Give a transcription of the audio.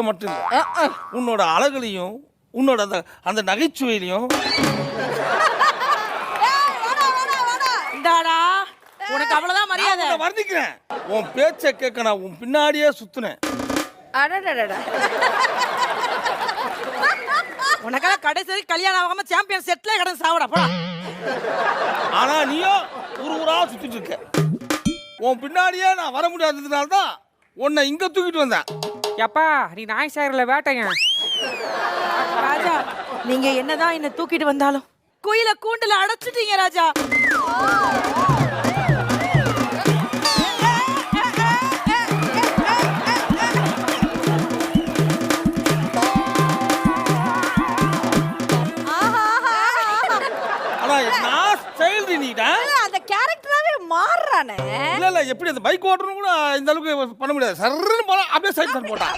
மட்டும் இல்ல, உன்னோட அழகுலையும் உன்னோட அந்த நகைச்சுவையிலையும் இந்தாடா உனக்கு அவ்வளவுதான் மரியாதை. நான் வர்ணிக்கிறேன். உன் பேச்சை கேட்க நான் உன் பின்னாடியே சுத்துனேன். அடடடடா. உனக்காக கடைசி கல்யாணம் ஆகாம சாம்பியன் செட்ல கடந்து சாவடா போடா. ஆனா நீயோ ஊரா சுத்திட்டு இருக்க. உன் பின்னாடியே நான் வர முடியாததுனால தான் உன்னை இங்க தூக்கிட்டு வந்தேன். எப்பா நீ நாய் சேகரில் வேட்டைங்க. ராஜா நீங்க என்னதான் என்ன தூக்கிட்டு வந்தாலும் குயில கூண்டுல அடைச்சிட்டீங்க ராஜா. ஆனா நான் ஸ்டைல் நீடா அந்த கேரக்டராவே மாறுறானே. இல்ல எப்படி அந்த பைக் ஓட்டணும் கூட இந்த அளவுக்கு பண்ண முடியாது. சர்ன்னு போனா அப்படியே சைட் போட்டான்.